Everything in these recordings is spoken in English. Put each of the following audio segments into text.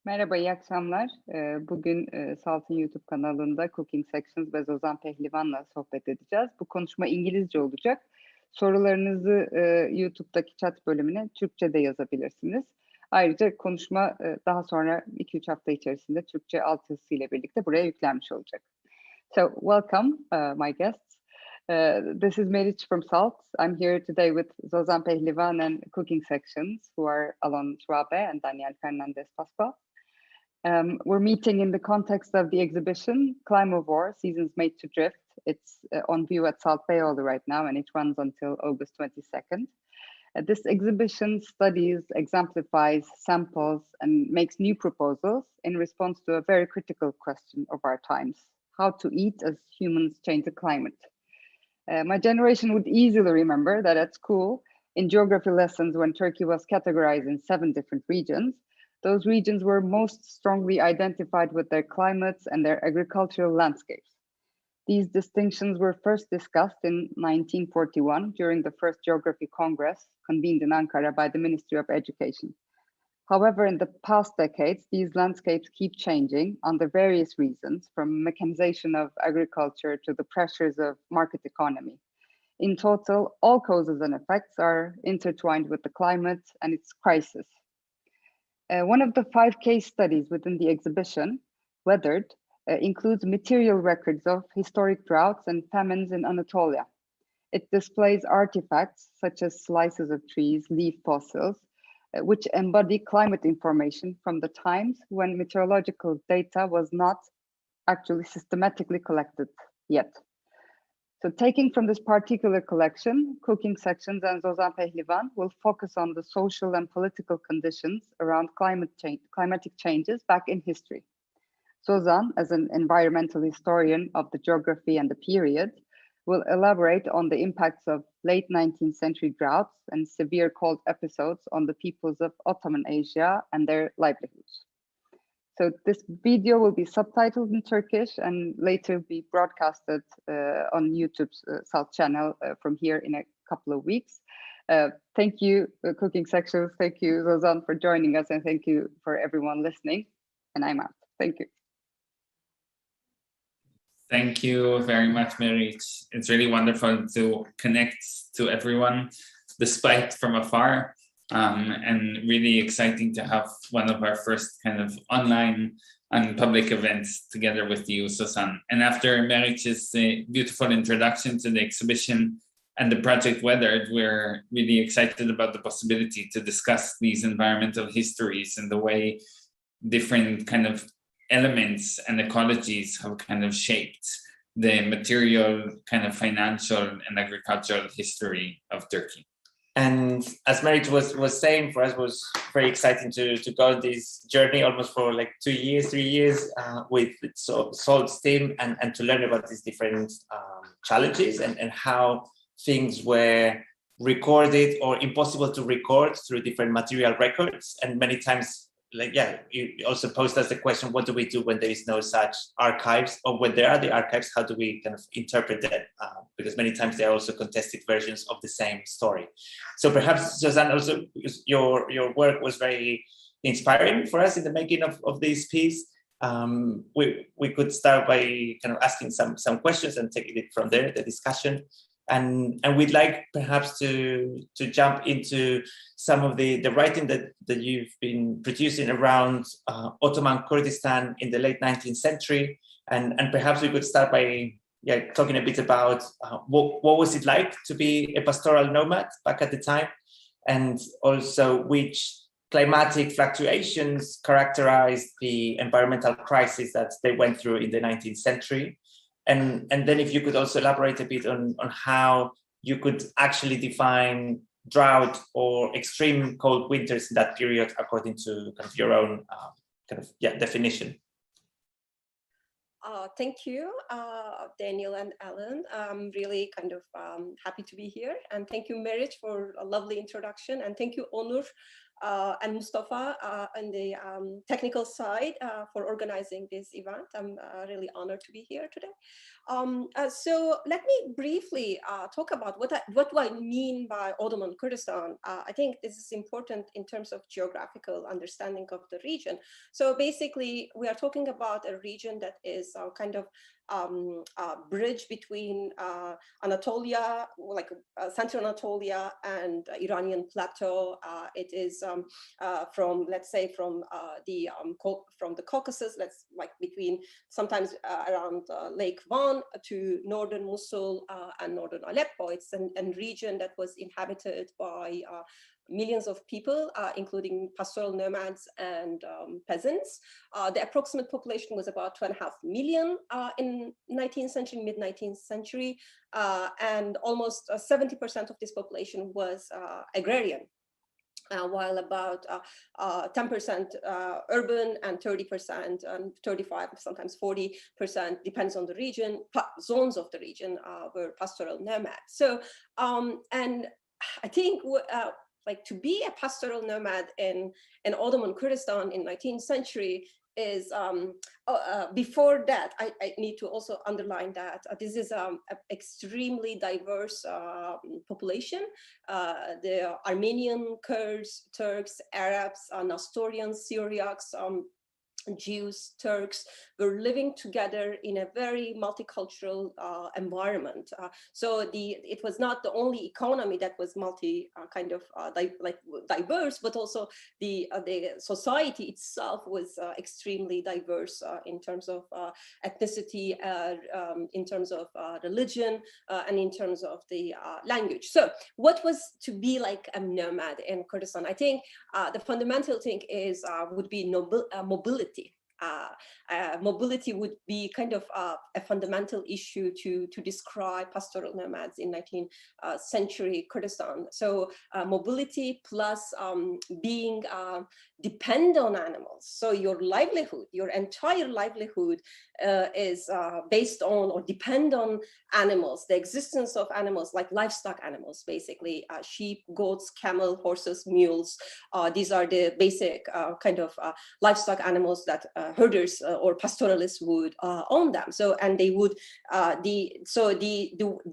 Merhaba, iyi akşamlar. Bugün SALT'ın YouTube kanalında Cooking Sections ve Zozan Pehlivan'la sohbet edeceğiz. Bu konuşma İngilizce olacak. Sorularınızı YouTube'daki chat bölümüne Türkçe'de yazabilirsiniz. Ayrıca konuşma daha sonra 2-3 hafta içerisinde Türkçe altyazısı ile birlikte buraya yüklenmiş olacak. So, welcome, my guests. This is Meriç from SALT. I'm here today with Zozan Pehlivan and Cooking Sections, who are Alon Schwabe and Daniel Fernández Pascual. We're meeting in the context of the exhibition, Climate War, Seasons Made to Drift. It's on view at SALT Beyoğlu right now, and it runs until August 22nd. This exhibition studies, exemplifies, samples, and makes new proposals in response to a very critical question of our times: how to eat as humans change the climate. My generation would easily remember that at school, in geography lessons, when Turkey was categorized in 7 different regions, those regions were most strongly identified with their climates and their agricultural landscapes. These distinctions were first discussed in 1941 during the first Geography Congress convened in Ankara by the Ministry of Education. However, in the past decades, these landscapes keep changing under various reasons, from mechanization of agriculture to the pressures of market economy. In total, all causes and effects are intertwined with the climate and its crisis. One of the 5 case studies within the exhibition, Weathered, includes material records of historic droughts and famines in Anatolia. It displays artifacts such as slices of trees, leaf fossils, which embody climate information from the times when meteorological data was not actually systematically collected yet. So taking from this particular collection, Cooking Sections and Zozan Pehlivan will focus on the social and political conditions around climatic changes back in history. Zozan, as an environmental historian of the geography and the period, will elaborate on the impacts of late 19th century droughts and severe cold episodes on the peoples of Ottoman Asia and their livelihoods. So this video will be subtitled in Turkish and later be broadcasted on YouTube's SALT channel from here in a couple of weeks. Thank you, Cooking Sections. Thank you, Zozan, for joining us, and thank you for everyone listening. And I'm out. Thank you. Thank you very much, Meriç. It's really wonderful to connect to everyone, despite from afar. And really exciting to have one of our first kind of online and public events together with you, Zozan. And after Meriç's beautiful introduction to the exhibition and the project Weathered, we're really excited about the possibility to discuss these environmental histories and the way different kind of elements and ecologies have kind of shaped the material, kind of financial and agricultural history of Turkey. And as Meriç was saying, for us was very exciting to go on this journey almost for like 2 years, 3 years with SALT's team and to learn about these different challenges and how things were recorded or impossible to record through different material records. And many times, you also posed us the question, what do we do when there is no such archives, or when there are the archives, how do we kind of interpret that? Because many times they are also contested versions of the same story. So perhaps, Zozan, also your work was very inspiring for us in the making of this piece. We could start by kind of asking some questions and taking it from there, the discussion. And we'd like perhaps to jump into some of the writing that you've been producing around Ottoman Kurdistan in the late 19th century. And perhaps we could start by talking a bit about what was it like to be a pastoral nomad back at the time, and also which climatic fluctuations characterized the environmental crisis that they went through in the 19th century. And then if you could also elaborate a bit on how you could actually define drought or extreme cold winters in that period according to kind of your own definition. Thank you, Daniel and Alan. I'm really kind of happy to be here. And thank you, Meriç, for a lovely introduction. And thank you, Onur, and Mustafa on the technical side for organizing this event. I'm really honored to be here today. So let me briefly talk about what do I mean by Ottoman Kurdistan. I think this is important in terms of geographical understanding of the region. So basically, we are talking about a region that is kind of bridge between Anatolia, like Central Anatolia, and Iranian plateau. It is from, let's say, from the Caucasus, like between sometimes around Lake Van to northern Mosul and northern Aleppo. It's a region that was inhabited by millions of people, including pastoral nomads and peasants. The approximate population was about 2.5 million in 19th century, mid-19th century, and almost 70% of this population was agrarian. While about 10% urban and 30% and 35, sometimes 40%, depends on the region, zones of the region were pastoral nomads. So, and I think like to be a pastoral nomad in Ottoman Kurdistan in 19th century is, before that, I need to also underline that this is an extremely diverse population. The Armenian, Kurds, Turks, Arabs, Nestorians, Syriacs, Jews, Turks were living together in a very multicultural environment. So it was not the only economy that was diverse, but also the society itself was extremely diverse in terms of ethnicity, in terms of religion, and in terms of the language. So what was to be like a nomad in Kurdistan? I think the fundamental thing is would be mobility. Mobility would be kind of a fundamental issue to describe pastoral nomads in 19th century Kurdistan. So mobility plus being depend on animals. So your livelihood, your entire livelihood is based on or depend on animals, the existence of animals like livestock animals, basically sheep, goats, camel, horses, mules. These are the basic kind of livestock animals that herders or pastoralists would own them. So, and they would, the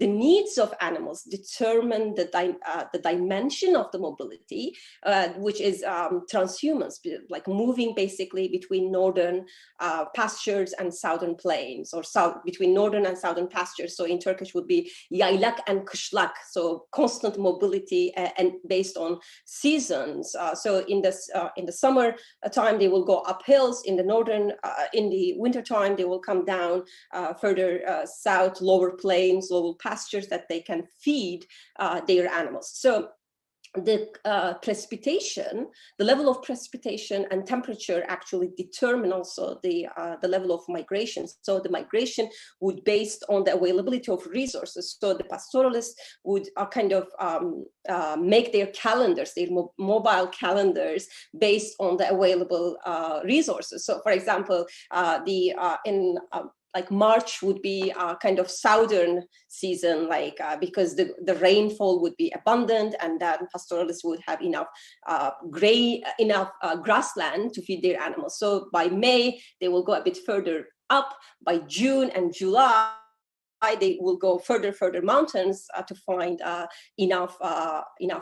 needs of animals determine the dimension of the mobility, which is transhumance, like moving basically between northern pastures and southern plains, or between northern and southern pastures. So in Turkish would be yaylak and kışlak, so constant mobility and based on seasons. So in the summer time they will go up hills, in the northern, in the winter time they will come down further south, lower plains, lower pastures that they can feed their animals. So the precipitation, the level of precipitation and temperature actually determine also the level of migration. So the migration would based on the availability of resources. So the pastoralists would kind of make their calendars, their mobile calendars based on the available resources. So for example, like March would be kind of southern season, like because the rainfall would be abundant, and then pastoralists would have enough grassland to feed their animals. So by May, they will go a bit further up. By June and July, they will go further mountains to find enough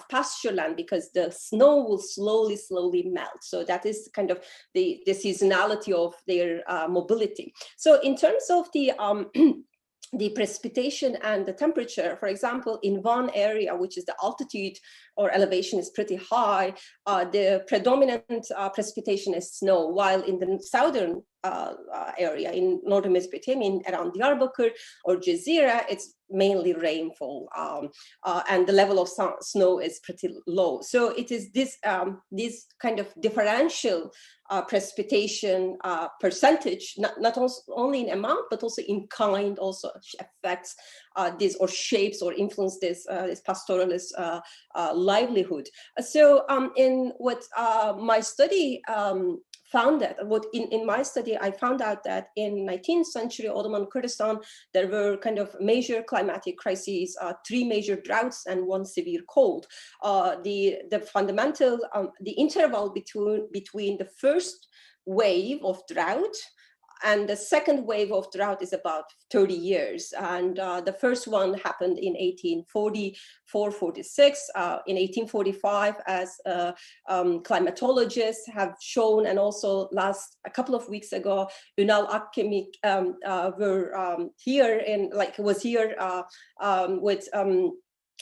pasture land, because the snow will slowly melt. So that is kind of the seasonality of their mobility. So in terms of the the precipitation and the temperature, for example, in one area, which is the altitude or elevation is pretty high, the predominant precipitation is snow, while in the southern area in northern Mesopotamia, around Diyarbakir or Jazira, it's mainly rainfall, and the level of snow is pretty low. So it is this kind of differential precipitation percentage, not only in amount but also in kind, also affects this or shapes or influence this pastoralist livelihood. So in what my study found that in my study, I found out that in 19th century Ottoman Kurdistan, there were kind of major climatic crises, 3 major droughts and 1 severe cold. The fundamental, the interval between the first wave of drought and the second wave of drought is about 30 years. And the first one happened in 1844-46. In 1845, as climatologists have shown, and also a couple of weeks ago, Ünal Akkemik was here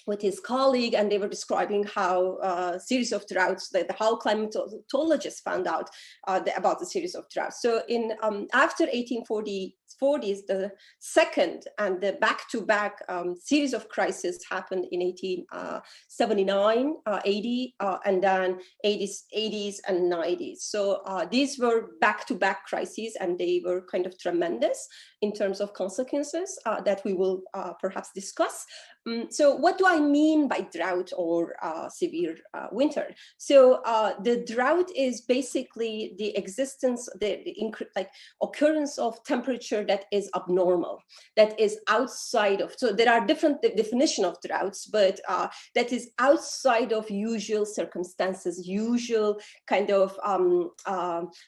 with his colleague, and they were describing how a series of droughts, how climatologists found out about the series of droughts. So after 1840s, the second and the back-to-back series of crises happened in 1879, 80, and then 80s and 90s. So these were back-to-back crises, and they were kind of tremendous in terms of consequences that we will perhaps discuss. So what do I mean by drought or severe winter? So the drought is basically the existence, the occurrence of temperature that is abnormal, that is outside of, so there are different definitions of droughts, but that is outside of usual circumstances, usual kind of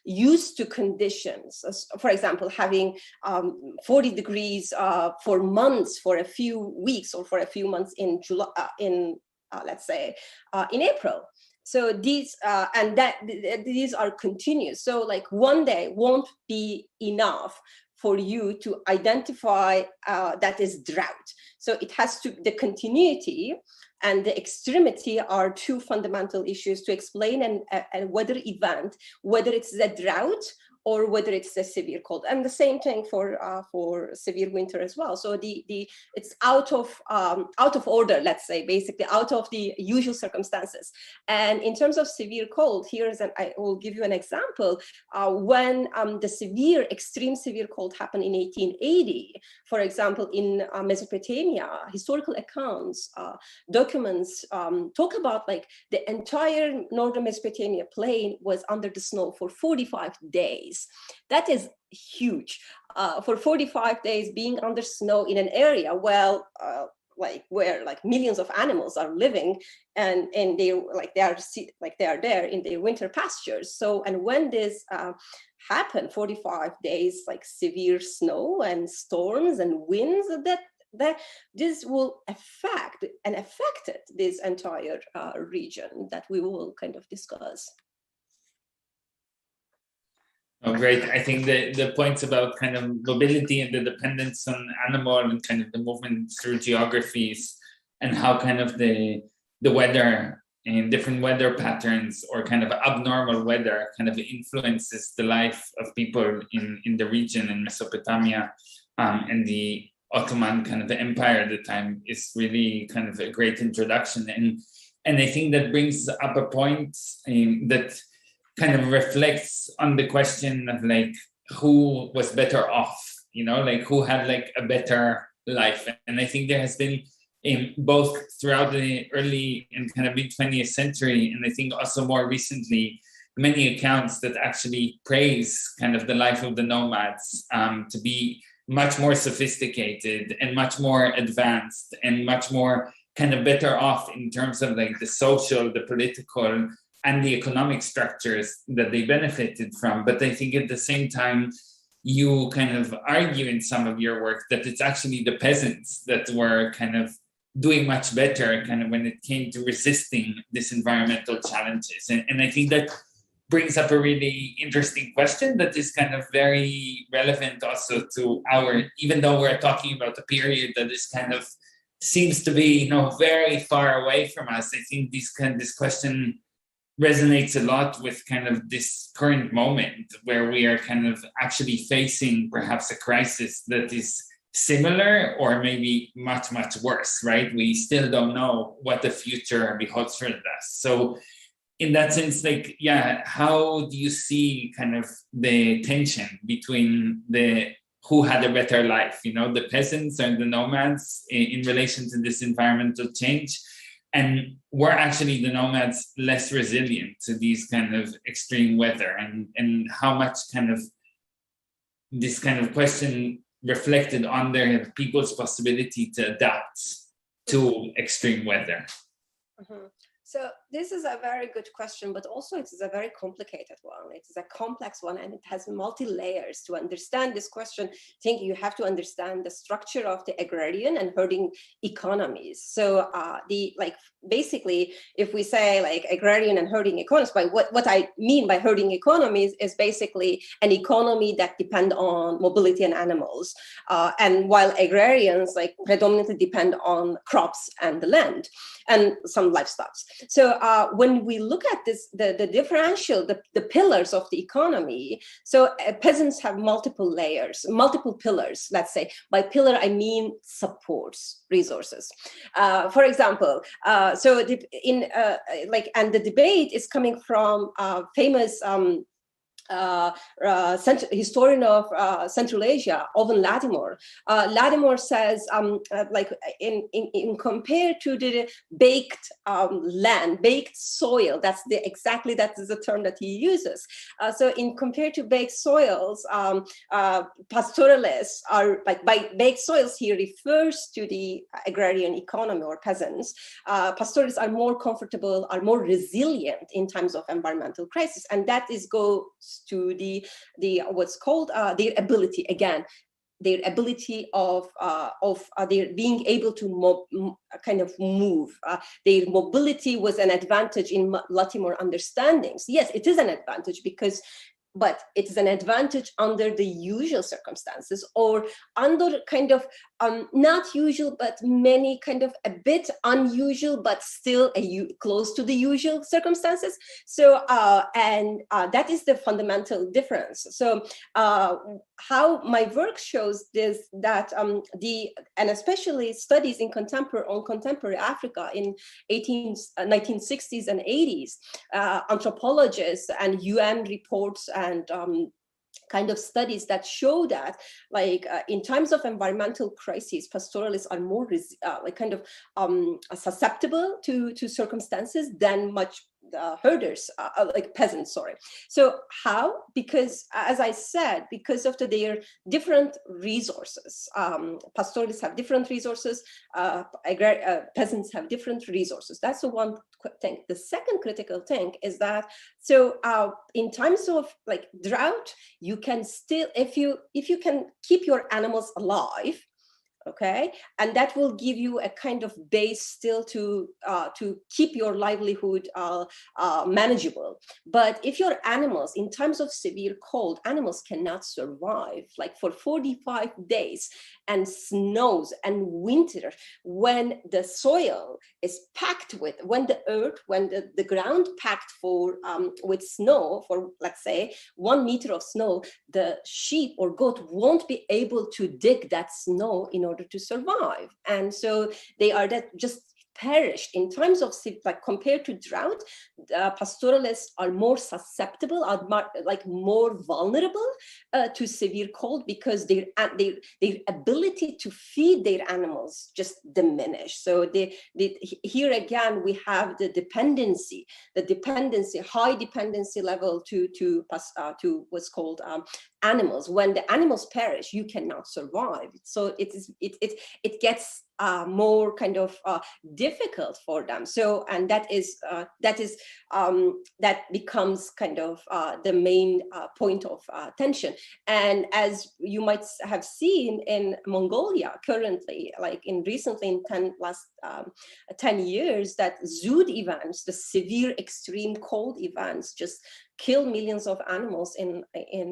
used to conditions. For example, having 40 degrees for months, for a few weeks, or for a few months in July, let's say in April. So these these are continuous. So like one day won't be enough for you to identify that is drought. So it has to, the continuity and the extremity are 2 fundamental issues to explain a weather event, whether it's a drought or whether it's a severe cold, and the same thing for severe winter as well. So it's out of order, let's say, basically out of the usual circumstances. And in terms of severe cold, I will give you an example. When the extreme severe cold happened in 1880, for example, in Mesopotamia, historical accounts, documents talk about like the entire northern Mesopotamia plain was under the snow for 45 days. That is huge. For 45 days being under snow in an area where millions of animals are living, and they are there in their winter pastures. So, and when this happened, 45 days like severe snow and storms and winds, that this will affected this entire region that we will kind of discuss. Oh, great. I think the points about kind of mobility and the dependence on animal and kind of the movement through geographies and how kind of the weather and different weather patterns or kind of abnormal weather kind of influences the life of people in the region in Mesopotamia and the Ottoman kind of empire at the time is really kind of a great introduction. And I think that brings up a point that kind of reflects on the question of like who was better off, like who had like a better life. And I think there has been both throughout the early and kind of mid 20th century, and I think also more recently, many accounts that actually praise kind of the life of the nomads to be much more sophisticated and much more advanced and much more kind of better off in terms of like the social, the political, and the economic structures that they benefited from. But I think at the same time, you kind of argue in some of your work that it's actually the peasants that were kind of doing much better kind of when it came to resisting these environmental challenges. And I think that brings up a really interesting question that is kind of very relevant also to even though we're talking about a period that is kind of seems to be, very far away from us, I think this question resonates a lot with kind of this current moment where we are kind of actually facing perhaps a crisis that is similar or maybe much, much worse, right? We still don't know what the future beholds for us. So in that sense, like, how do you see kind of the tension between who had a better life, the peasants and the nomads in relation to this environmental change? And were actually the nomads less resilient to these kind of extreme weather, and how much kind of this kind of question reflected on their people's possibility to adapt to extreme weather? Mm-hmm. So this is a very good question, but also it is a very complicated one. It is a complex one, and it has multi-layers. To understand this question, I think you have to understand the structure of the agrarian and herding economies. So basically, if we say like agrarian and herding economies, by what I mean by herding economies is basically an economy that depend on mobility and animals. And while agrarians like predominantly depend on crops and the land and some livestock. So when we look at this, the differential, the pillars of the economy, so peasants have multiple layers, multiple pillars, let's say. By pillar, I mean supports, resources. For example, and the debate is coming from famous historian of Central Asia, Owen Lattimore. Lattimore says, in compared to the baked land, baked soil, that is the term that he uses. So in compared to baked soils, pastoralists are by baked soils, he refers to the agrarian economy or peasants. Pastoralists are more comfortable, are more resilient in times of environmental crisis, and that goes to the what's called their ability, again, their ability of their being able to move. Their mobility was an advantage in Lattimore understandings. Yes, it is an advantage but it is an advantage under the usual circumstances, or under kind of not usual, but many kind of a bit unusual, but still close to the usual circumstances. So, that is the fundamental difference. So how my work shows this, that and especially studies in contemporary Africa in 1960s and 80s, anthropologists and UN reports and kind of studies that show that, in times of environmental crises, pastoralists are more susceptible to circumstances than much herders, peasants, sorry. So how? Because, as I said, because of their different resources, pastoralists have different resources, peasants have different resources. That's the one thing. The second critical thing is that, so in times of drought, you can still, if you can keep your animals alive, okay, and that will give you a kind of base still to keep your livelihood manageable. But if your animals, in times of severe cold, animals cannot survive for 45 days, and snows and winter, when the soil is packed with, when the ground packed with snow, for let's say 1 meter of snow, the sheep or goat won't be able to dig that snow in order to survive. And so they are just perished. In times of, compared to drought, pastoralists are more susceptible, are more vulnerable to severe cold, because their ability to feed their animals just diminish. So here again we have the dependency, high dependency level to what's called animals. When the animals perish, you cannot survive. So it gets more kind of difficult for them. So, and that becomes kind of the main point of tension. And as you might have seen in Mongolia currently, recently in last 10 years, that Zood events, the severe extreme cold events, just kill millions of animals in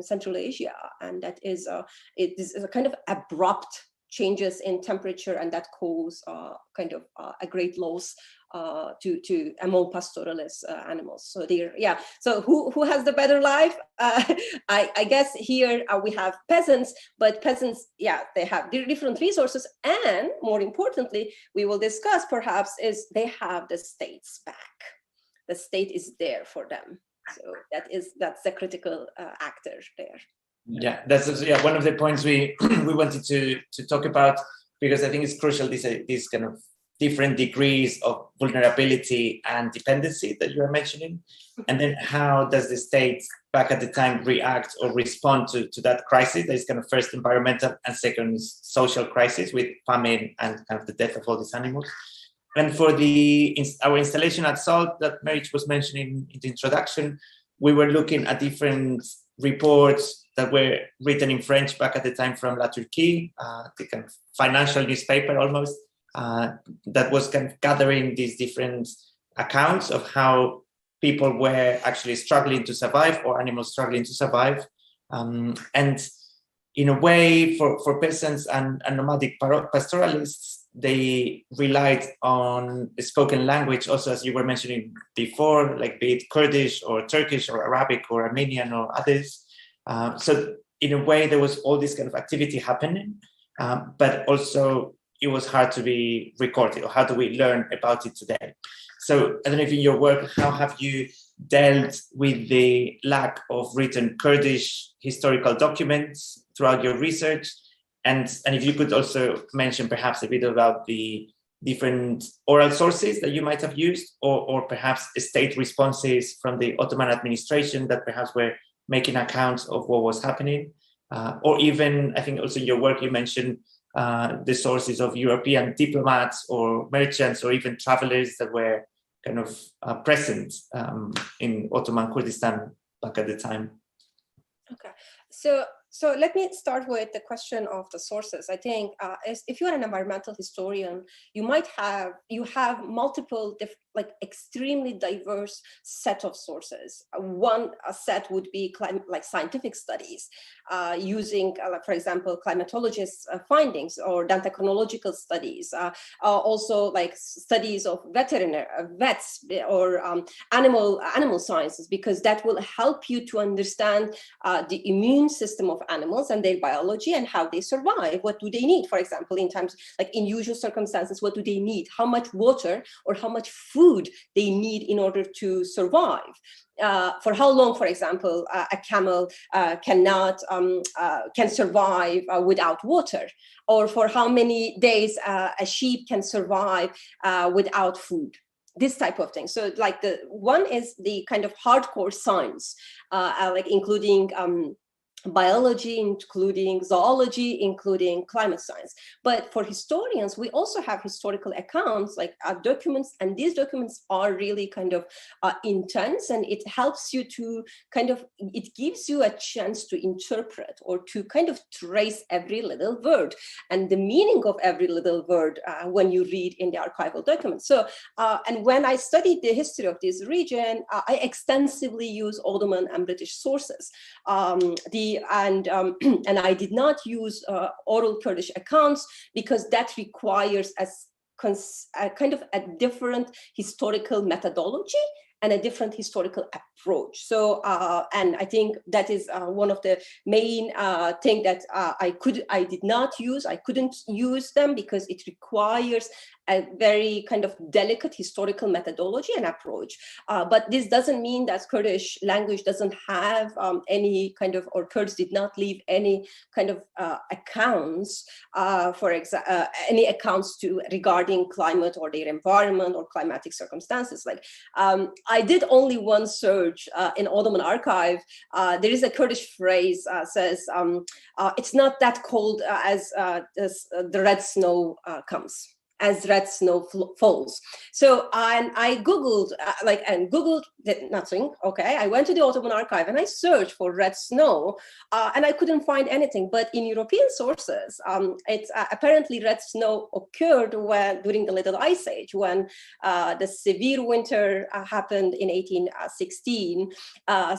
Central Asia. And that is it is a kind of abrupt changes in temperature, and that cause a great loss to among pastoralist animals. So so who has the better life? I guess here we have peasants, but peasants, they have different resources, and more importantly, we will discuss perhaps, is they have the state's back. The state is there for them. So that's the critical actor there. Yeah, that's one of the points we wanted to talk about, because I think it's crucial, this kind of different degrees of vulnerability and dependency that you are mentioning? And then how does the state back at the time react or respond to that crisis? That is kind of first environmental and second social crisis with famine and kind of the death of all these animals. And for our installation at SALT that Meric was mentioning in the introduction, we were looking at different reports that were written in French back at the time from La Turquie, the kind of financial newspaper almost, that was kind of gathering these different accounts of how people were actually struggling to survive or animals struggling to survive. And in a way, for peasants and nomadic pastoralists, they relied on the spoken language also, as you were mentioning before, like be it Kurdish or Turkish or Arabic or Armenian or others. So in a way, there was all this kind of activity happening, but also it was hard to be recorded, or how do we learn about it today? So I don't know if in your work, how have you dealt with the lack of written Kurdish historical documents throughout your research? And if you could also mention perhaps a bit about the different oral sources that you might have used, or perhaps state responses from the Ottoman administration that perhaps were making accounts of what was happening. Or even, I think also in your work, you mentioned the sources of European diplomats or merchants or even travelers that were kind of present in Ottoman Kurdistan back at the time. Okay, so let me start with the question of the sources. I think if you're an environmental historian, you have multiple extremely diverse set of sources. One set would be scientific studies using, for example, climatologists' findings or dendrochronological studies. Also, like studies of vets or animal sciences, because that will help you to understand the immune system of animals and their biology and how they survive. What do they need, for example, in times like in usual circumstances? What do they need? How much water or how much food they need in order to survive? For how long, for example, a camel can survive without water, or for how many days a sheep can survive without food. This type of thing. So like the one is the kind of hardcore science, like including biology, including zoology, including climate science. But for historians, we also have historical accounts, like documents, and these documents are really kind of intense, and it helps you to it gives you a chance to interpret or to kind of trace every little word and the meaning of every little word when you read in the archival documents. So, and when I studied the history of this region, I extensively use Ottoman and British sources. And I did not use oral Kurdish accounts because that requires a kind of a different historical methodology and a different historical approach. So, and I think that is one of the main thing that I couldn't use them because it requires a very kind of delicate historical methodology and approach. But this doesn't mean that Kurdish language doesn't have any kind of, or Kurds did not leave any kind of accounts, any accounts regarding climate or their environment or climatic circumstances. Like I did only one search in Ottoman archive. There is a Kurdish phrase says, it's not that cold as the red snow comes. As red snow falls. So I Googled, Googled nothing. Okay, I went to the Ottoman archive and I searched for red snow, and I couldn't find anything. But in European sources, it's apparently red snow occurred during the Little Ice Age, when the severe winter happened in 1816.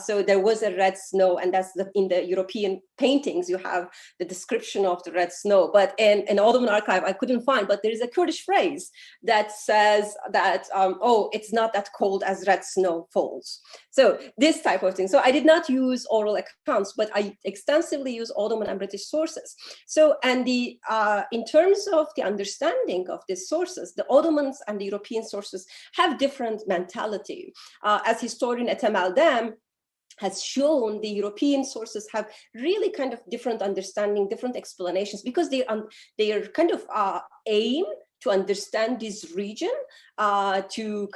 So there was a red snow, and that's in the European paintings you have the description of the red snow. But in Ottoman archive, I couldn't find. But there is a Kurdish phrase that says that, oh, it's not that cold as red snow falls. So this type of thing. So I did not use oral accounts, but I extensively use Ottoman and British sources. So, and in terms of the understanding of these sources, the Ottomans and the European sources have different mentality. As historian Ethem Eldem has shown, the European sources have really kind of different understanding, different explanations, because they are kind of aim to understand this region, to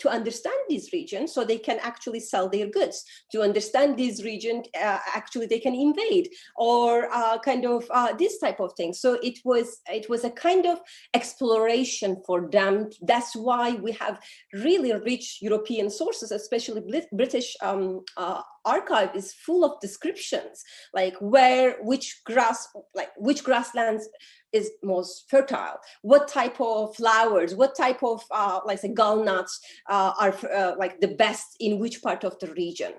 understand this region so they can actually sell their goods. To understand this region, actually they can invade, or this type of thing. So it was a kind of exploration for them. That's why we have really rich European sources, especially British archive is full of descriptions, like which grasslands is most fertile, what type of flowers, what type of gallnuts are like the best in which part of the region.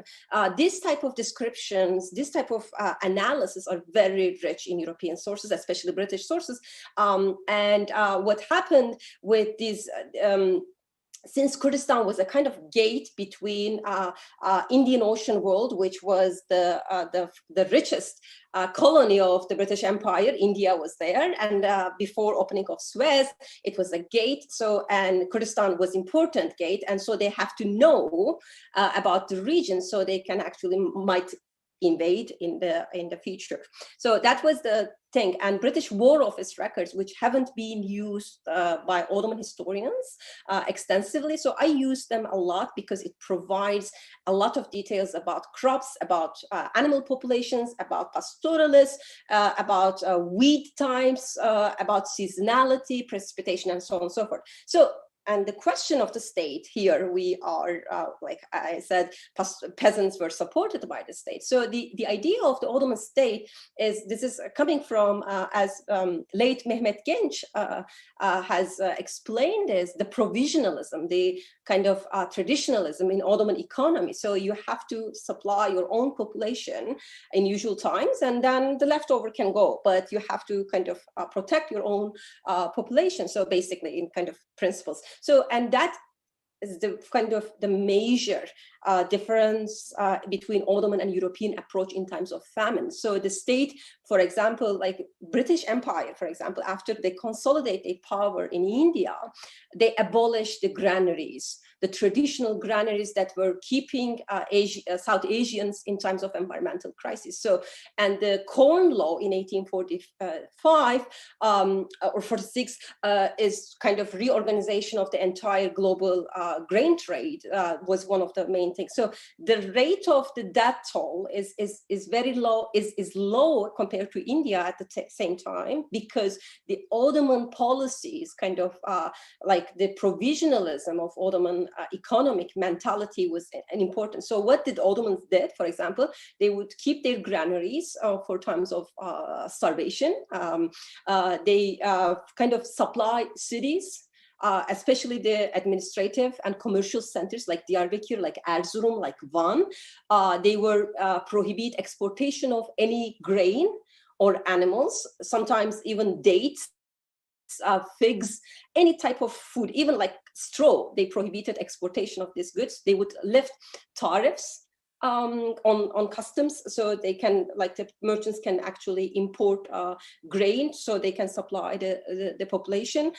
This type of descriptions, this type of analysis are very rich in European sources, especially British sources. And what happened with these since Kurdistan was a kind of gate between Indian Ocean world, which was the richest colony of the British Empire, India was there, and before opening of Suez, it was a gate. So, and Kurdistan was important gate, and so they have to know about the region so they can actually might invade in the future. So that was the thing. And British War Office records, which haven't been used by Ottoman historians extensively. So I use them a lot because it provides a lot of details about crops, about animal populations, about pastoralists, about weed types, about seasonality, precipitation, and so on and so forth. So, and the question of the state here, we are, like I said, peasants were supported by the state. So the idea of the Ottoman state is, this is coming from, as late Mehmet Genç has explained, is the provisionalism, the kind of traditionalism in Ottoman economy. So you have to supply your own population in usual times, and then the leftover can go, but you have to kind of protect your own population. So basically in kind of principles. So, and that is the kind of the major difference between Ottoman and European approach in times of famine. So the state, for example, like British Empire, for example, after they consolidate their power in India, they abolished the granaries, the traditional granaries that were keeping South Asians in times of environmental crisis. So, and the Corn Law in 1845 or 46 is kind of reorganization of the entire global grain trade was one of the main things. So the rate of the death toll is very low, is low compared to India at the same time, because the Ottoman policies kind of like the provisionalism of Ottoman economic mentality was an important. So what did Ottomans did, for example, they would keep their granaries for times of starvation. They kind of supply cities, especially the administrative and commercial centers like Diyarbakir, like Erzurum, like Van. They were prohibit exportation of any grain or animals, sometimes even dates, figs, any type of food, even like straw. They prohibited exportation of these goods. They would lift tariffs on customs, so they can, like the merchants can actually import grain, so they can supply the population.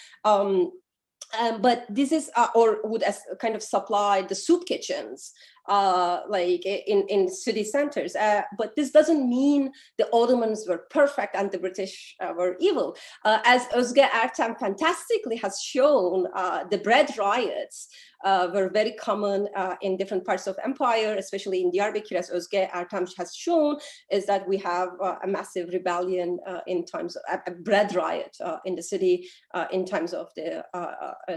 But this is, or would kind of supply the soup kitchens, like in city centers. But this doesn't mean the Ottomans were perfect and the British were evil. As Özge Ertem fantastically has shown, the bread riots were very common in different parts of empire, especially in Diyarbakir, as Özge Ertem has shown, is that we have a massive rebellion in times of a bread riot in the city in times of the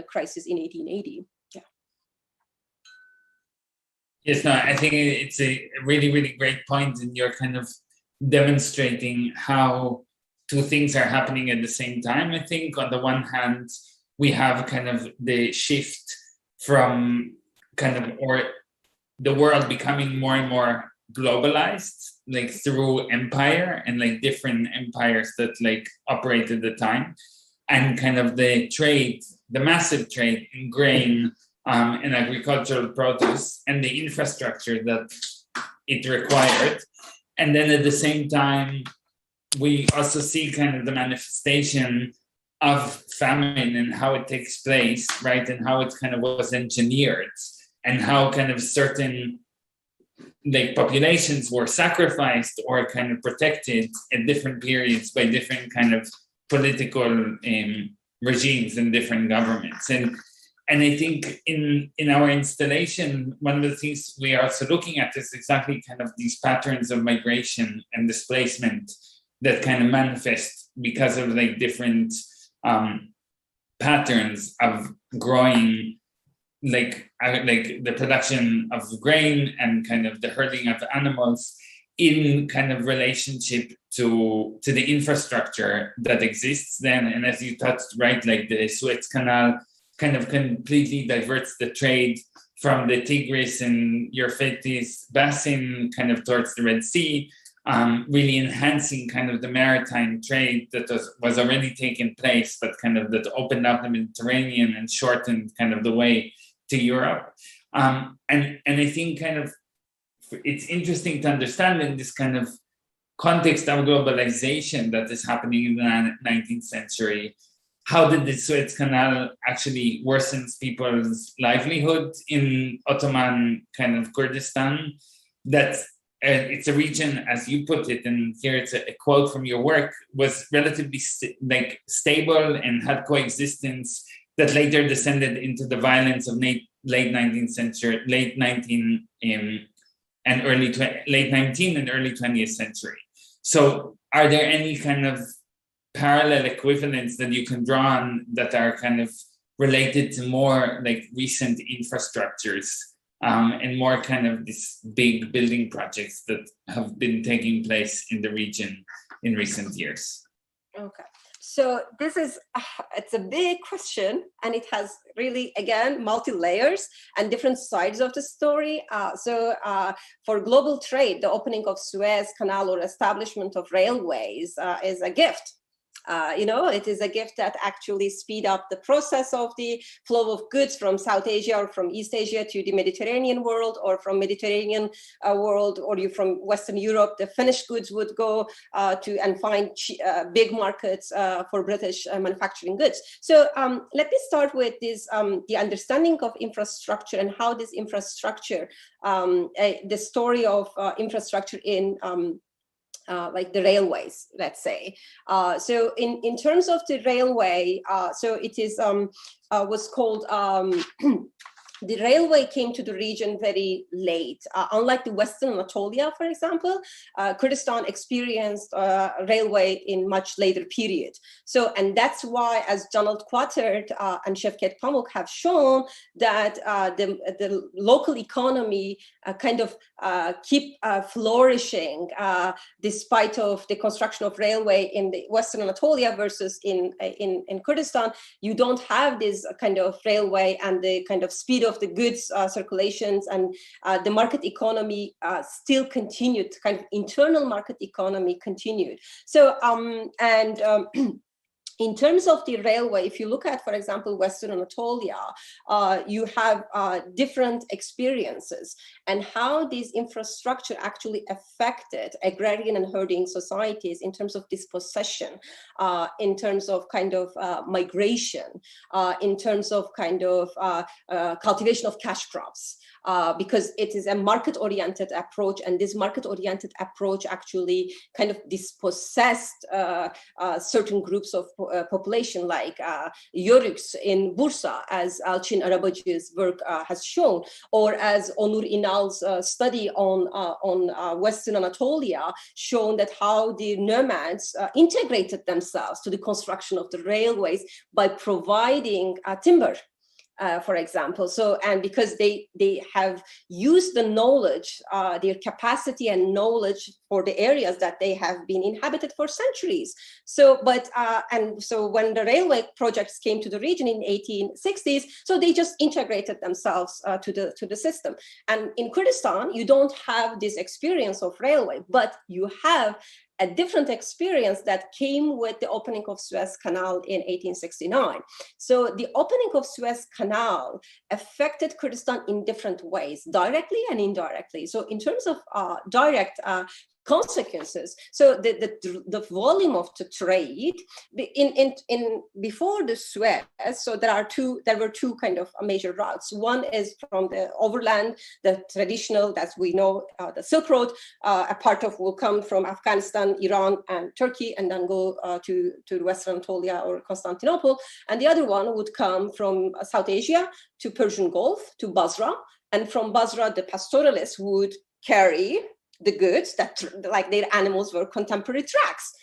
crisis in 1880. Yeah. Yes, no, I think it's a really, really great point, and you're kind of demonstrating how two things are happening at the same time. I think on the one hand, we have kind of the shift from kind of, or the world becoming more and more globalized, like through empire and like different empires that like operate at the time, and kind of the trade, the massive trade in grain and agricultural produce and the infrastructure that it required. And then at the same time, we also see kind of the manifestation of famine and how it takes place, right? And how it kind of was engineered, and how kind of certain like populations were sacrificed or kind of protected at different periods by different kind of political regimes and different governments. And I think in our installation, one of the things we are also looking at is exactly kind of these patterns of migration and displacement that kind of manifest because of like different patterns of growing, like the production of grain and kind of the herding of animals in kind of relationship to the infrastructure that exists then. And as you touched, right, like the Suez Canal kind of completely diverts the trade from the Tigris and Euphrates basin kind of towards the Red Sea, really enhancing kind of the maritime trade that was already taking place, but kind of that opened up the Mediterranean and shortened kind of the way to Europe. And I think kind of it's interesting to understand in this kind of context of globalization that is happening in the 19th century, how did the Suez Canal actually worsens people's livelihood in Ottoman kind of Kurdistan? That it's a region, as you put it, and here it's a quote from your work, was relatively stable and had coexistence that later descended into the violence of late 19th century, late 19 and late 19th and early 20th century. So are there any kind of parallel equivalents that you can draw on that are kind of related to more like recent infrastructures and more kind of these big building projects that have been taking place in the region in recent years? Okay. So this is, it's a big question, and it has really, again, multi-layers and different sides of the story. For global trade, the opening of Suez Canal or establishment of railways is a gift. It is a gift that actually speed up the process of the flow of goods from South Asia or from East Asia to the Mediterranean world, or from Mediterranean world, or from Western Europe. The finished goods would go to and find big markets for British manufacturing goods. So let me start with this, the understanding of infrastructure and how this infrastructure, the story of infrastructure in like the railways, let's say. So in terms of the railway, so it is was called the railway came to the region very late. Unlike the Western Anatolia, for example, Kurdistan experienced railway in much later period. So, and that's why, as Donald Quattert and Şevket Pamuk have shown, that the local economy kind of keep flourishing despite of the construction of railway in the Western Anatolia versus in Kurdistan. You don't have this kind of railway and the kind of speed of the goods circulations, and the market economy still continued, kind of internal market economy continued. So in terms of the railway, if you look at, for example, Western Anatolia, you have different experiences and how this infrastructure actually affected agrarian and herding societies in terms of dispossession, in terms of kind of migration, in terms of kind of cultivation of cash crops. Because it is a market-oriented approach, and this market-oriented approach actually kind of dispossessed certain groups of population, like Yörüks in Bursa, as Elçin Arabacı's work has shown, or as Onur İnal's study on Western Anatolia shown that how the nomads integrated themselves to the construction of the railways by providing timber. For example, so, and because they have used the knowledge, their capacity and knowledge for the areas that they have been inhabited for centuries. So, but and so when the railway projects came to the region in 1860s, so they just integrated themselves to the system. And in Kurdistan, you don't have this experience of railway, but you have a different experience that came with the opening of Suez Canal in 1869. So the opening of Suez Canal affected Kurdistan in different ways, directly and indirectly. So in terms of direct, consequences. So the volume of the trade in before the Suez. So there were two kind of major routes. One is from the overland, the traditional that we know, the Silk Road. A part of will come from Afghanistan, Iran, and Turkey, and then go to Western Anatolia or Constantinople. And the other one would come from South Asia to Persian Gulf to Basra, and from Basra the pastoralists would carry the goods that, like their animals were contemporary tracks.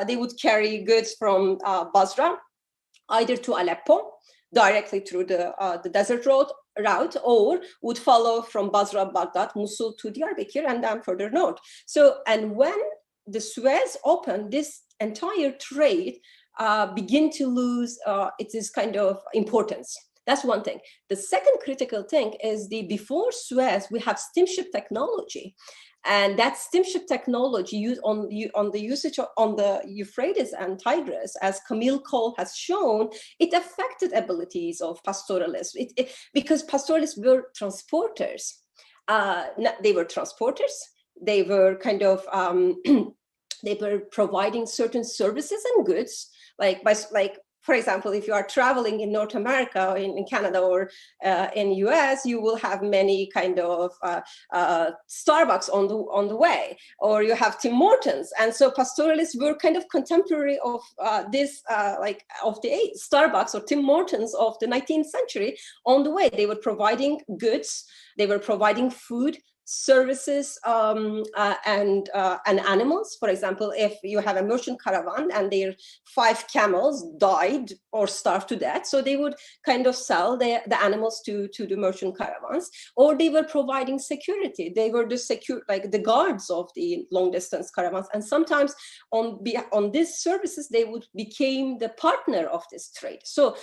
They would carry goods from Basra either to Aleppo directly through the desert route, or would follow from Basra, Baghdad, Mosul to Diyarbakir, and then further north. So, and when the Suez opened, this entire trade begin to lose its kind of importance. That's one thing. The second critical thing is before Suez, we have steamship technology. And that steamship technology used on the usage on the Euphrates and Tigris, as Camille Cole has shown, it affected abilities of pastoralists because pastoralists were transporters. They were transporters. They were kind of they were providing certain services and goods, like for example, if you are traveling in North America, or in Canada, or in US, you will have many kind of Starbucks on the way, or you have Tim Hortons. And so pastoralists were kind of contemporary of this, of the Starbucks or Tim Hortons of the 19th century on the way. They were providing goods, they were providing food, services, and animals. For example, if you have a merchant caravan and their 5 camels died or starved to death, so they would kind of sell the animals to the merchant caravans, or they were providing security. They were the guards of the long distance caravans, and sometimes on these services they would became the partner of this trade. So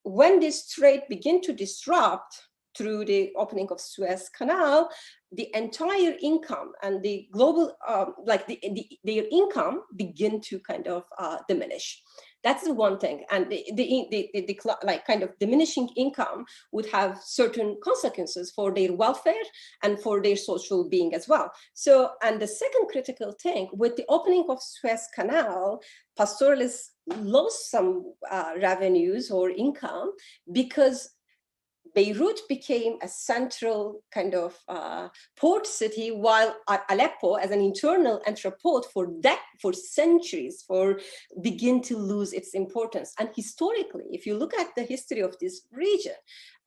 when this trade began to disrupt through the opening of Suez Canal, the entire income and the global, their income begin to kind of diminish. That's the one thing, and the kind of diminishing income would have certain consequences for their welfare and for their social being as well. So, and the second critical thing, with the opening of Suez Canal, pastoralists lost some revenues or income because Beirut became a central kind of port city, while Aleppo, as an internal entrepôt for centuries, begin to lose its importance. And historically, if you look at the history of this region,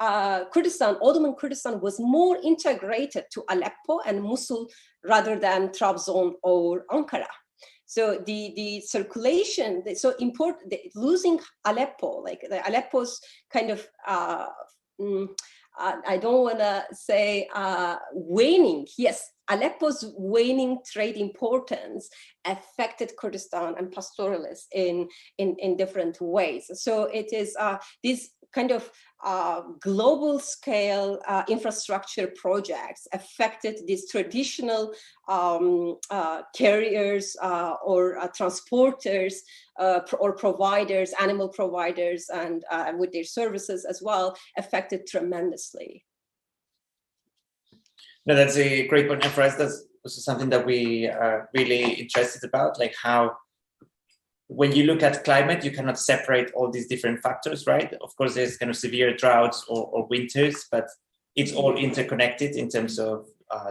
Ottoman Kurdistan was more integrated to Aleppo and Mosul rather than Trabzon or Ankara. So the circulation, so important, losing Aleppo, like the Aleppo's kind of I don't want to say waning. Yes, Aleppo's waning trade importance affected Kurdistan and pastoralists in different ways. So it is this kind of global scale infrastructure projects affected these traditional carriers or transporters or providers, animal providers, and with their services as well, affected tremendously. No, that's a great point. And for us, that's also something that we are really interested about, like how when you look at climate, you cannot separate all these different factors, right? Of course, there's kind of severe droughts or winters, but it's all interconnected in terms of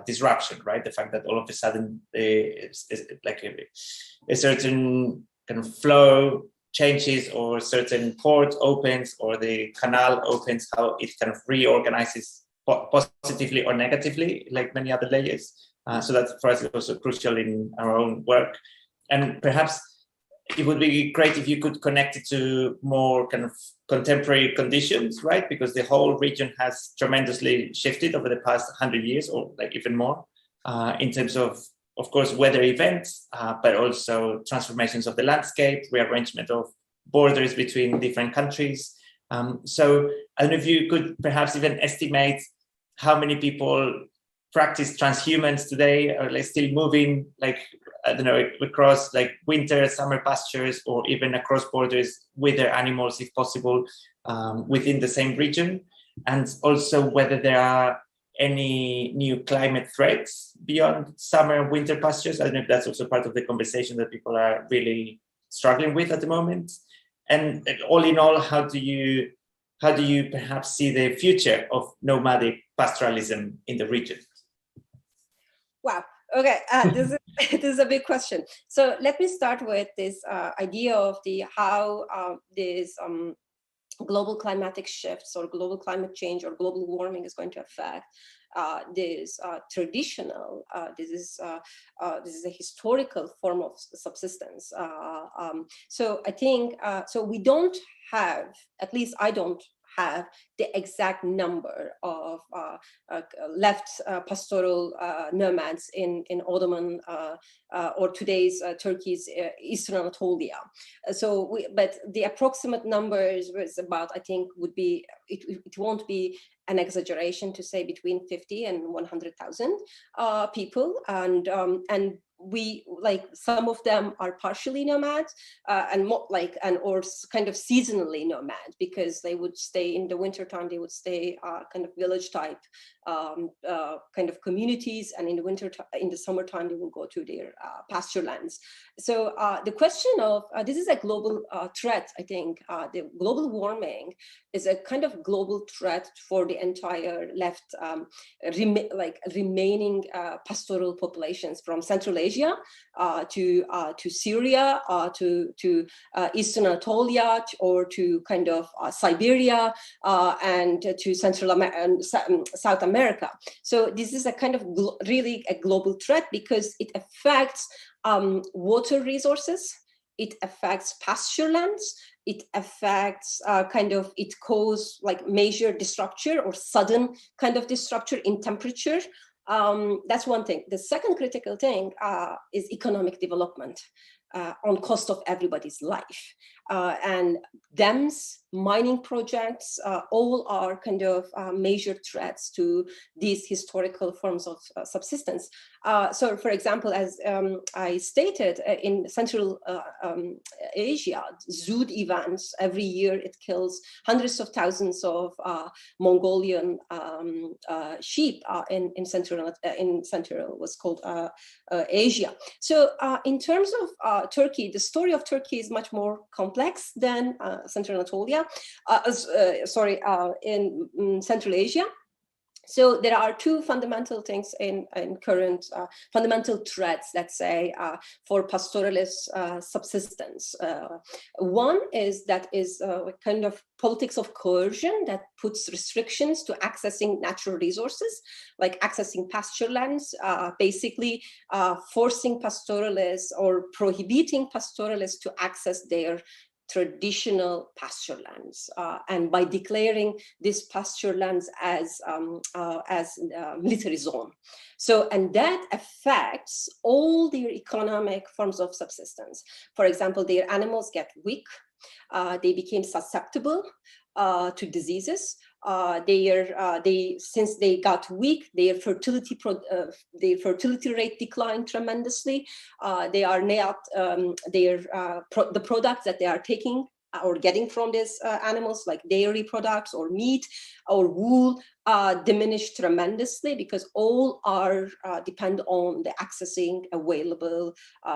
disruption, right? The fact that all of a sudden like a certain kind of flow changes, or certain port opens, or the canal opens, how it kind of reorganizes positively or negatively, like many other layers. So that for us is also crucial in our own work. And perhaps it would be great if you could connect it to more kind of contemporary conditions, right? Because the whole region has tremendously shifted over the past 100 years, or like even more, in terms of course, weather events, but also transformations of the landscape, rearrangement of borders between different countries. So I don't know if you could perhaps even estimate how many people practice transhumance today, or like still moving, like, I don't know, across like winter, summer pastures, or even across borders with their animals, if possible, within the same region. And also whether there are any new climate threats beyond summer and winter pastures? I don't know if that's also part of the conversation that people are really struggling with at the moment. And all in all, how do you perhaps see the future of nomadic pastoralism in the region? Wow. Okay, this is a big question. So let me start with this idea of how this global climatic shifts or global climate change or global warming is going to affect this traditional. This is a historical form of subsistence. So I think so. We don't have, at least I don't have, the exact number of left pastoral nomads in Ottoman or today's Turkey's Eastern Anatolia. But the approximate numbers was about, I think, would be, it won't be an exaggeration to say between 50 and 100,000 people, and we, like, some of them are partially nomads or kind of seasonally nomad, because they would stay in the wintertime, they would stay kind of village type kind of communities, and in the summertime they will go to their pasture lands. So the question of this is a global threat. I think the global warming is a kind of global threat for the entire left remaining pastoral populations from Central Asia to Syria, to Eastern Anatolia, or to kind of Siberia, and to South America. So this is a kind of really a global threat, because it affects water resources, it affects pasture lands, it affects it causes like major destruction or sudden kind of destruction in temperature. That's one thing. The second critical thing is economic development on cost of everybody's life. And dams, mining projects, all are kind of major threats to these historical forms of subsistence. So, for example, as I stated, in Central Asia, Zood events, every year it kills hundreds of thousands of Mongolian sheep in Central, what's called Asia. So in terms of Turkey, the story of Turkey is much more complex than Central Anatolia, in Central Asia. So there are two fundamental things in current fundamental threats, let's say, for pastoralist subsistence. One is a kind of politics of coercion that puts restrictions to accessing natural resources, like accessing pasture lands, basically forcing pastoralists or prohibiting pastoralists to access their traditional pasture lands, and by declaring these pasture lands as military zone. So, and that affects all their economic forms of subsistence. For example, their animals get weak, they became susceptible to diseases. Since they got weak, their fertility rate declined tremendously. They are not the products that they are taking or getting from these animals, like dairy products or meat or wool, diminished tremendously, because all are depend on the accessing available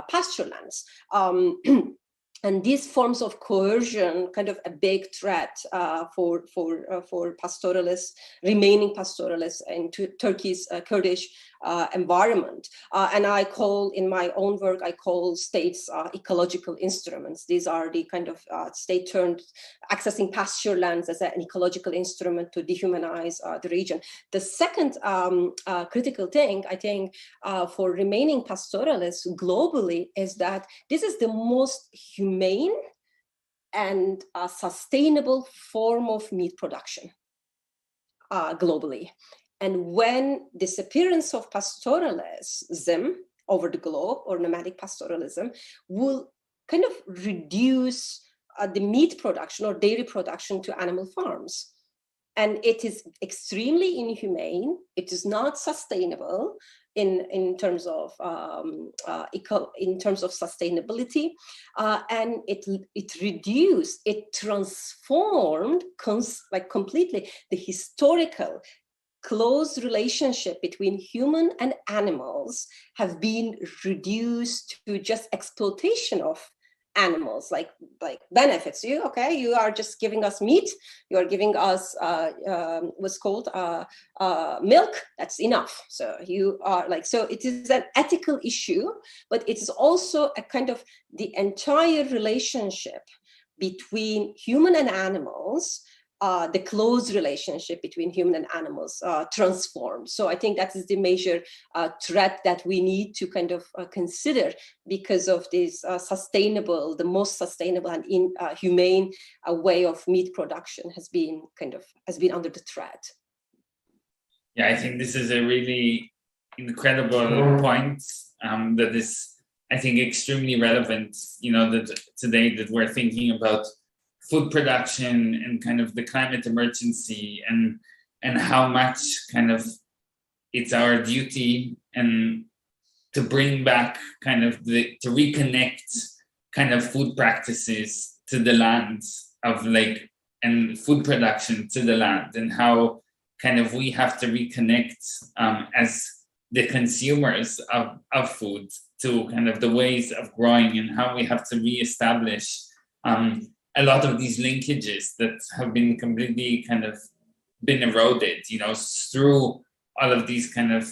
pasture lands. And these forms of coercion, kind of a big threat for pastoralists, remaining pastoralists in Turkey's Kurdish environment. And I call, in my own work, I call states ecological instruments. These are the kind of state turned accessing pasture lands as an ecological instrument to dehumanize the region. The second critical thing, I think, for remaining pastoralists globally is that this is the most humane and sustainable form of meat production globally. And when disappearance of pastoralism over the globe, or nomadic pastoralism, will kind of reduce the meat production or dairy production to animal farms. And it is extremely inhumane. It is not sustainable in terms of sustainability, and it transformed completely the historical close relationship between human and animals have been reduced to just exploitation of animals, like benefits. You are just giving us meat, you are giving us what's called milk, that's enough. So you are like, so it is an ethical issue, but it is also a kind of the entire relationship between human and animals, the close relationship between human and animals transformed. So I think that is the major threat that we need to kind of consider, because of this the most sustainable and humane way of meat production has been under the threat. Yeah, I think this is a really incredible point that is, I think, extremely relevant, that today that we're thinking about food production and kind of the climate emergency and how much kind of it's our duty and to bring back kind of to reconnect kind of food practices to the land of and food production to the land, and how kind of we have to reconnect as the consumers of food to kind of the ways of growing, and how we have to reestablish a lot of these linkages that have been completely kind of been eroded, through all of these kind of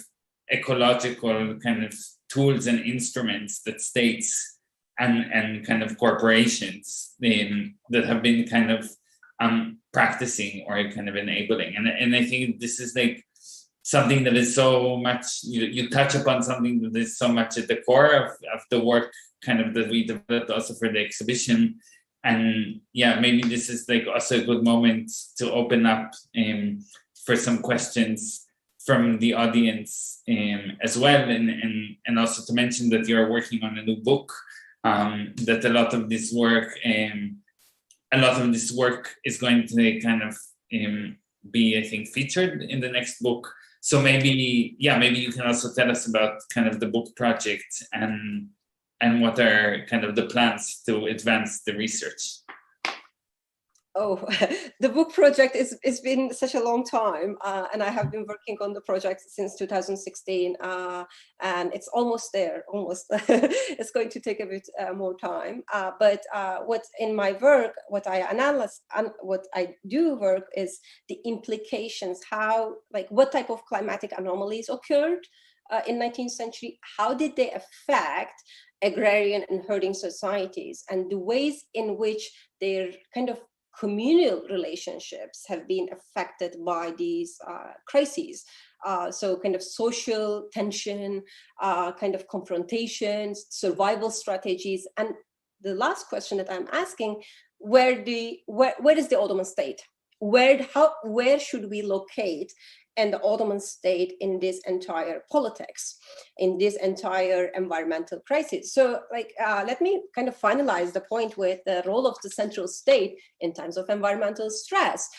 ecological kind of tools and instruments that states and kind of corporations that have been kind of practicing or kind of enabling. And I think this is something that is so much, you touch upon something that is so much at the core of the work kind of that we developed also for the exhibition. And yeah, maybe this is also a good moment to open up for some questions from the audience as well, and also to mention that you're working on a new book, that a lot of this work is going to kind of be, I think, featured in the next book. So maybe you can also tell us about kind of the book project and what are kind of the plans to advance the research. Oh, the book project it's been such a long time, and I have been working on the project since 2016, and it's almost there. It's going to take a bit more time, but what in my work, what I analyze and what I do work is the implications, how what type of climatic anomalies occurred in 19th century, how did they affect agrarian and herding societies, and the ways in which their kind of communal relationships have been affected by these crises. So kind of social tension, kind of confrontations, survival strategies. And the last question that I'm asking, where is the Ottoman state? Where should we locate and the Ottoman state in this entire politics, in this entire environmental crisis? So let me kind of finalize the point with the role of the central state in terms of environmental stress.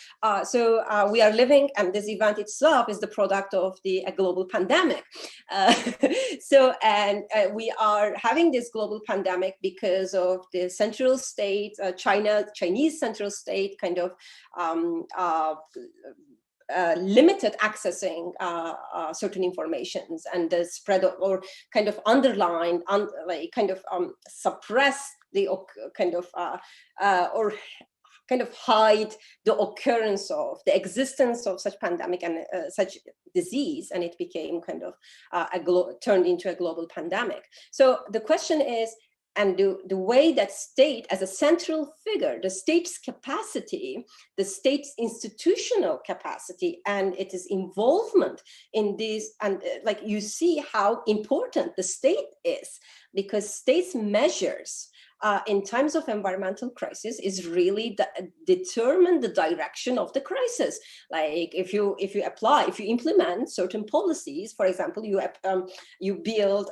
So we are living, and this event itself is the product of a global pandemic. We are having this global pandemic because of the central state, Chinese central state kind of limited accessing certain informations, and the spread of, or kind of underline, suppress the or kind of hide the occurrence of the existence of such pandemic and such disease, and it became kind of turned into a global pandemic. So the question is, and the way that state as a central figure, the state's capacity, the state's institutional capacity, and its involvement in this, and you see how important the state is, because states' measures in times of environmental crisis is really determine the direction of the crisis. If you implement certain policies, for example, you build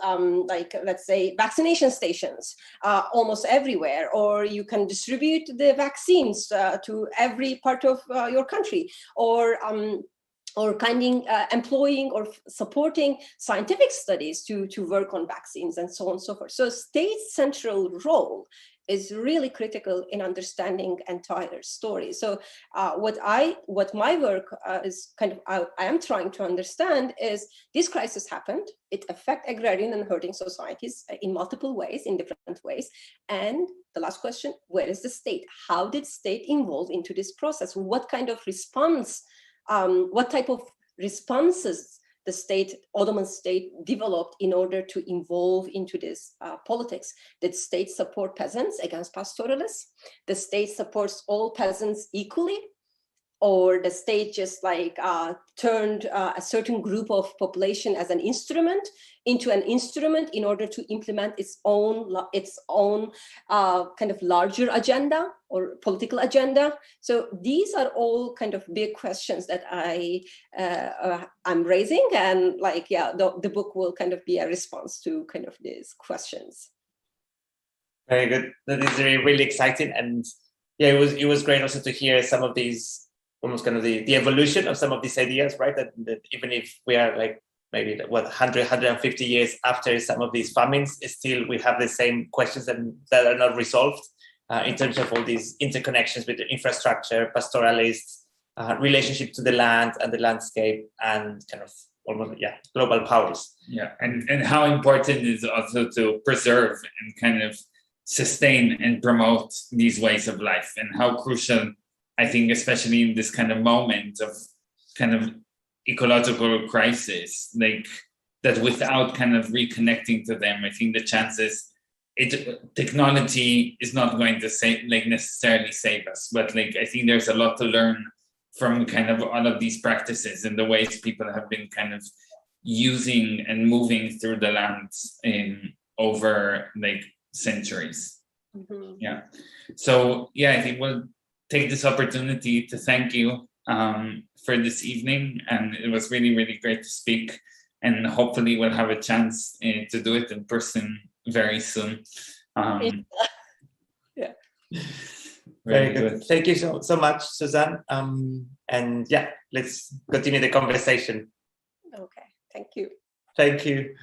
let's say vaccination stations almost everywhere, or you can distribute the vaccines to every part of your country, or employing or supporting scientific studies to work on vaccines and so on and so forth. So state's central role is really critical in understanding entire story. So what my work is kind of, I am trying to understand is this crisis happened. It affects agrarian and herding societies in multiple ways, in different ways. And the last question, where is the state? How did state involve into this process? What kind of response, what type of responses the Ottoman state developed in order to involve into this politics? Did state support peasants against pastoralists? The state supports all peasants equally? Or the state just like turned a certain group of population as an instrument into an instrument in order to implement its own kind of larger agenda or political agenda? So these are all kind of big questions that I'm raising, and like, yeah, the book will kind of be a response to kind of these questions. Very good. That is really exciting, and yeah, it was great also to hear some of these, almost kind of the evolution of some of these ideas, right? That even if we are like maybe 150 years after some of these famines, still we have the same questions that are not resolved in terms of all these interconnections with the infrastructure, pastoralists, relationship to the land and the landscape, and kind of almost, yeah, global powers. Yeah, and how important it is also to preserve and kind of sustain and promote these ways of life, and how crucial, I think, especially in this kind of moment of kind of ecological crisis, like that without kind of reconnecting to them, I think the chances, technology is not going to necessarily save us, but like I think there's a lot to learn from kind of all of these practices and the ways people have been kind of using and moving through the lands over like centuries. Mm-hmm. Yeah. So yeah, I think we'll take this opportunity to thank you for this evening, and it was really, really great to speak, and hopefully we'll have a chance to do it in person very soon. Yeah. Very good. Thank you so much, Zozan. And yeah, let's continue the conversation. Okay, thank you. Thank you.